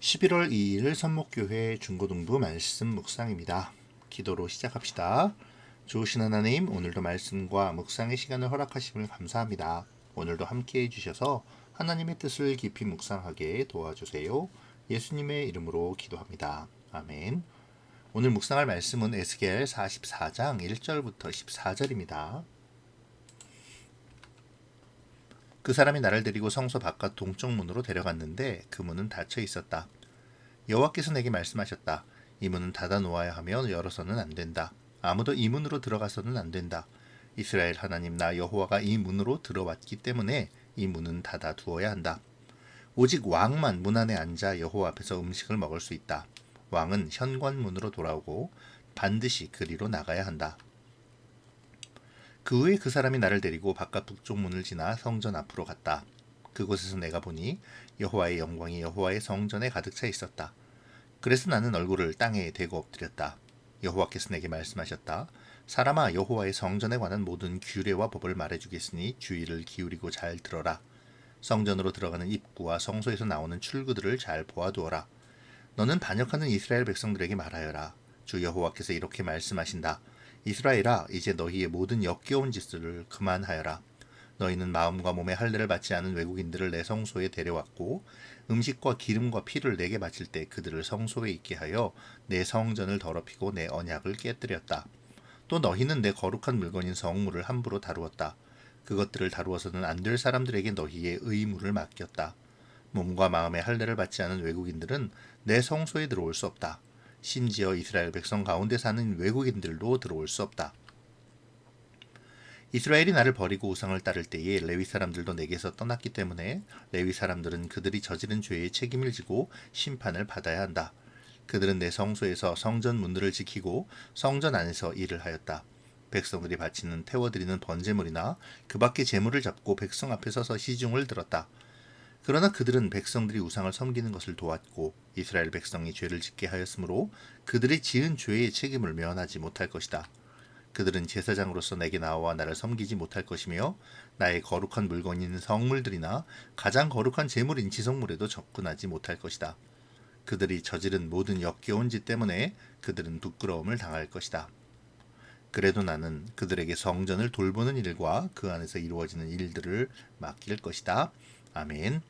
11월 2일 선목교회 중고등부 말씀 묵상입니다. 기도로 시작합시다. 좋으신 하나님, 오늘도 말씀과 묵상의 시간을 허락하심을 감사합니다. 오늘도 함께 해주셔서 하나님의 뜻을 깊이 묵상하게 도와주세요. 예수님의 이름으로 기도합니다. 아멘. 오늘 묵상할 말씀은 에스겔 44장 1절부터 14절입니다. 그 사람이 나를 데리고 성소 바깥 동쪽 문으로 데려갔는데 그 문은 닫혀 있었다. 여호와께서 내게 말씀하셨다. 이 문은 닫아 놓아야 하며 열어서는 안 된다. 아무도 이 문으로 들어가서는 안 된다. 이스라엘 하나님 나 여호와가 이 문으로 들어왔기 때문에 이 문은 닫아 두어야 한다. 오직 왕만 문 안에 앉아 여호와 앞에서 음식을 먹을 수 있다. 왕은 현관문으로 돌아오고 반드시 그리로 나가야 한다. 그 후에 그 사람이 나를 데리고 바깥 북쪽 문을 지나 성전 앞으로 갔다. 그곳에서 내가 보니 여호와의 영광이 여호와의 성전에 가득 차 있었다. 그래서 나는 얼굴을 땅에 대고 엎드렸다. 여호와께서 내게 말씀하셨다. 사람아, 여호와의 성전에 관한 모든 규례와 법을 말해주겠으니 주의를 기울이고 잘 들어라. 성전으로 들어가는 입구와 성소에서 나오는 출구들을 잘 보아두어라. 너는 반역하는 이스라엘 백성들에게 말하여라. 주 여호와께서 이렇게 말씀하신다. 이스라엘아, 이제 너희의 모든 역겨운 짓을 그만하여라. 너희는 마음과 몸에 할례를 받지 않은 외국인들을 내 성소에 데려왔고 음식과 기름과 피를 내게 바칠 때 그들을 성소에 있게 하여 내 성전을 더럽히고 내 언약을 깨뜨렸다. 또 너희는 내 거룩한 물건인 성물을 함부로 다루었다. 그것들을 다루어서는 안 될 사람들에게 너희의 의무를 맡겼다. 몸과 마음에 할례를 받지 않은 외국인들은 내 성소에 들어올 수 없다. 심지어 이스라엘 백성 가운데 사는 외국인들도 들어올 수 없다. 이스라엘이 나를 버리고 우상을 따를 때에 레위 사람들도 내게서 떠났기 때문에 레위 사람들은 그들이 저지른 죄의 책임을 지고 심판을 받아야 한다. 그들은 내 성소에서 성전 문들을 지키고 성전 안에서 일을 하였다. 백성들이 바치는 태워드리는 번제물이나 그 밖의 제물을 잡고 백성 앞에 서서 시중을 들었다. 그러나 그들은 백성들이 우상을 섬기는 것을 도왔고 이스라엘 백성이 죄를 짓게 하였으므로 그들이 지은 죄의 책임을 면하지 못할 것이다. 그들은 제사장으로서 내게 나와 나를 섬기지 못할 것이며 나의 거룩한 물건인 성물들이나 가장 거룩한 제물인 지성물에도 접근하지 못할 것이다. 그들이 저지른 모든 역겨운 짓 때문에 그들은 부끄러움을 당할 것이다. 그래도 나는 그들에게 성전을 돌보는 일과 그 안에서 이루어지는 일들을 맡길 것이다. 아멘.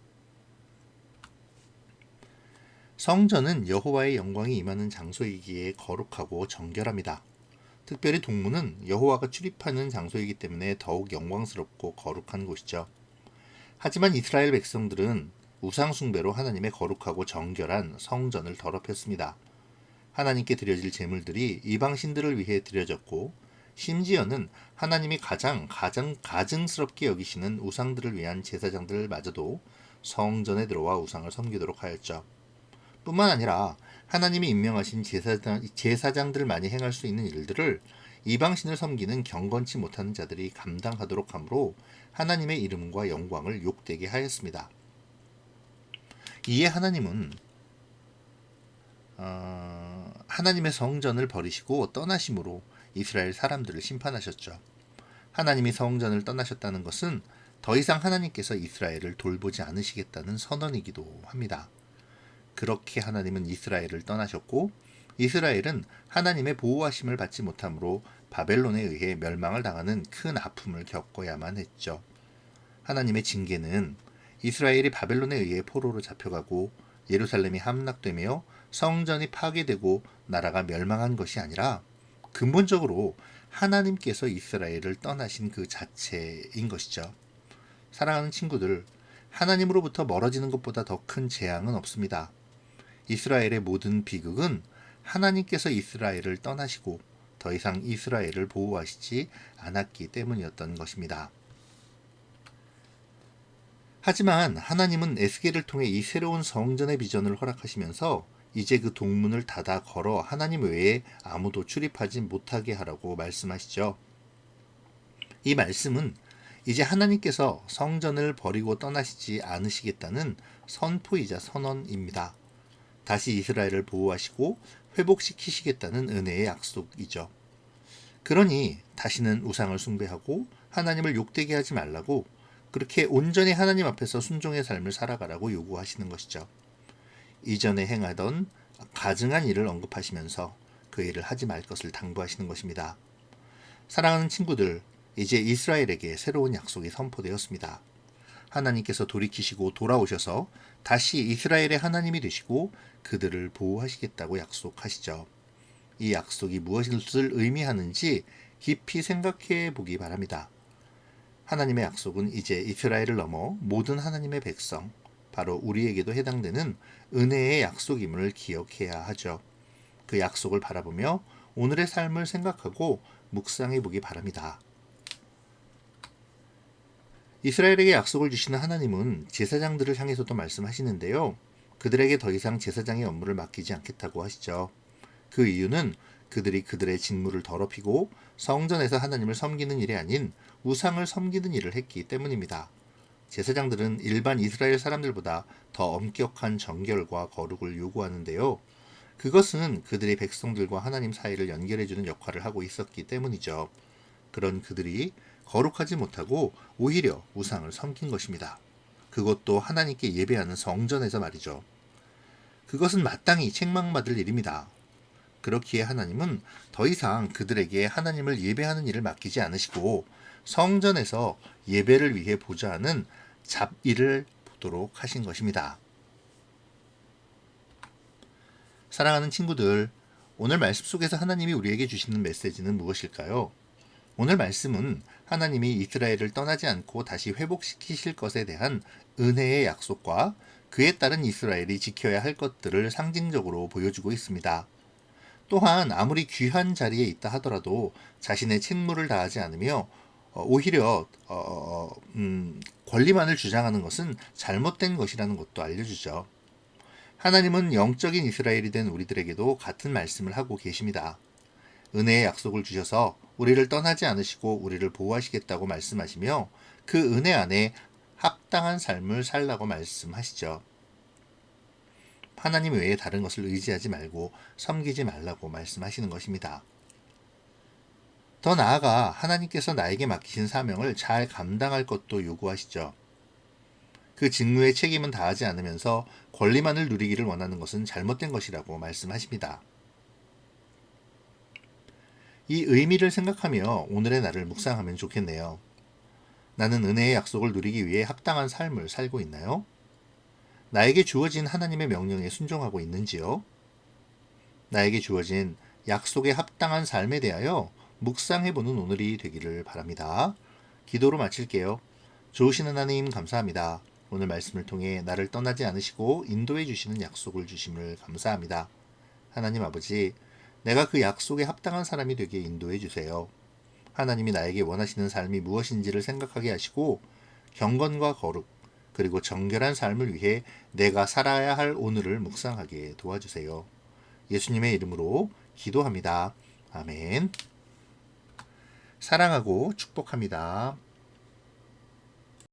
성전은 여호와의 영광이 임하는 장소이기에 거룩하고 정결합니다. 특별히 동문은 여호와가 출입하는 장소이기 때문에 더욱 영광스럽고 거룩한 곳이죠. 하지만 이스라엘 백성들은 우상 숭배로 하나님의 거룩하고 정결한 성전을 더럽혔습니다. 하나님께 드려질 제물들이 이방신들을 위해 드려졌고 심지어는 하나님이 가장 가증스럽게 여기시는 우상들을 위한 제사장들마저도 성전에 들어와 우상을 섬기도록 하였죠. 뿐만 아니라 하나님이 임명하신 제사장들만이 행할 수 있는 일들을 이방신을 섬기는 경건치 못하는 자들이 감당하도록 하므로 하나님의 이름과 영광을 욕되게 하였습니다. 이에 하나님은 하나님의 성전을 버리시고 떠나심으로 이스라엘 사람들을 심판하셨죠. 하나님이 성전을 떠나셨다는 것은 더 이상 하나님께서 이스라엘을 돌보지 않으시겠다는 선언이기도 합니다. 그렇게 하나님은 이스라엘을 떠나셨고 이스라엘은 하나님의 보호하심을 받지 못함으로 바벨론에 의해 멸망을 당하는 큰 아픔을 겪어야만 했죠. 하나님의 징계는 이스라엘이 바벨론에 의해 포로로 잡혀가고 예루살렘이 함락되며 성전이 파괴되고 나라가 멸망한 것이 아니라 근본적으로 하나님께서 이스라엘을 떠나신 그 자체인 것이죠. 사랑하는 친구들, 하나님으로부터 멀어지는 것보다 더 큰 재앙은 없습니다. 이스라엘의 모든 비극은 하나님께서 이스라엘을 떠나시고 더 이상 이스라엘을 보호하시지 않았기 때문이었던 것입니다. 하지만 하나님은 에스겔을 통해 이 새로운 성전의 비전을 허락하시면서 이제 그 동문을 닫아 걸어 하나님 외에 아무도 출입하지 못하게 하라고 말씀하시죠. 이 말씀은 이제 하나님께서 성전을 버리고 떠나시지 않으시겠다는 선포이자 선언입니다. 다시 이스라엘을 보호하시고 회복시키시겠다는 은혜의 약속이죠. 그러니 다시는 우상을 숭배하고 하나님을 욕되게 하지 말라고 그렇게 온전히 하나님 앞에서 순종의 삶을 살아가라고 요구하시는 것이죠. 이전에 행하던 가증한 일을 언급하시면서 그 일을 하지 말 것을 당부하시는 것입니다. 사랑하는 친구들, 이제 이스라엘에게 새로운 약속이 선포되었습니다. 하나님께서 돌이키시고 돌아오셔서 다시 이스라엘의 하나님이 되시고 그들을 보호하시겠다고 약속하시죠. 이 약속이 무엇을 의미하는지 깊이 생각해 보기 바랍니다. 하나님의 약속은 이제 이스라엘을 넘어 모든 하나님의 백성, 바로 우리에게도 해당되는 은혜의 약속임을 기억해야 하죠. 그 약속을 바라보며 오늘의 삶을 생각하고 묵상해 보기 바랍니다. 이스라엘에게 약속을 주시는 하나님은 제사장들을 향해서도 말씀하시는데요. 그들에게 더 이상 제사장의 업무를 맡기지 않겠다고 하시죠. 그 이유는 그들이 그들의 직무를 더럽히고 성전에서 하나님을 섬기는 일이 아닌 우상을 섬기는 일을 했기 때문입니다. 제사장들은 일반 이스라엘 사람들보다 더 엄격한 정결과 거룩을 요구하는데요. 그것은 그들이 백성들과 하나님 사이를 연결해주는 역할을 하고 있었기 때문이죠. 그런 그들이 거룩하지 못하고 오히려 우상을 섬긴 것입니다. 그것도 하나님께 예배하는 성전에서 말이죠. 그것은 마땅히 책망받을 일입니다. 그렇기에 하나님은 더 이상 그들에게 하나님을 예배하는 일을 맡기지 않으시고 성전에서 예배를 위해 보좌하는 잡일을 보도록 하신 것입니다. 사랑하는 친구들, 오늘 말씀 속에서 하나님이 우리에게 주시는 메시지는 무엇일까요? 오늘 말씀은 하나님이 이스라엘을 떠나지 않고 다시 회복시키실 것에 대한 은혜의 약속과 그에 따른 이스라엘이 지켜야 할 것들을 상징적으로 보여주고 있습니다. 또한 아무리 귀한 자리에 있다 하더라도 자신의 책무를 다하지 않으며 오히려 권리만을 주장하는 것은 잘못된 것이라는 것도 알려주죠. 하나님은 영적인 이스라엘이 된 우리들에게도 같은 말씀을 하고 계십니다. 은혜의 약속을 주셔서 우리를 떠나지 않으시고 우리를 보호하시겠다고 말씀하시며 그 은혜 안에 합당한 삶을 살라고 말씀하시죠. 하나님 외에 다른 것을 의지하지 말고 섬기지 말라고 말씀하시는 것입니다. 더 나아가 하나님께서 나에게 맡기신 사명을 잘 감당할 것도 요구하시죠. 그 직무의 책임은 다하지 않으면서 권리만을 누리기를 원하는 것은 잘못된 것이라고 말씀하십니다. 이 의미를 생각하며 오늘의 날을 묵상하면 좋겠네요. 나는 은혜의 약속을 누리기 위해 합당한 삶을 살고 있나요? 나에게 주어진 하나님의 명령에 순종하고 있는지요? 나에게 주어진 약속에 합당한 삶에 대하여 묵상해보는 오늘이 되기를 바랍니다. 기도로 마칠게요. 좋으신 하나님 감사합니다. 오늘 말씀을 통해 나를 떠나지 않으시고 인도해 주시는 약속을 주심을 감사합니다. 하나님 아버지, 내가 그 약속에 합당한 사람이 되게 인도해 주세요. 하나님이 나에게 원하시는 삶이 무엇인지를 생각하게 하시고 경건과 거룩, 그리고 정결한 삶을 위해 내가 살아야 할 오늘을 묵상하게 도와주세요. 예수님의 이름으로 기도합니다. 아멘. 사랑하고 축복합니다.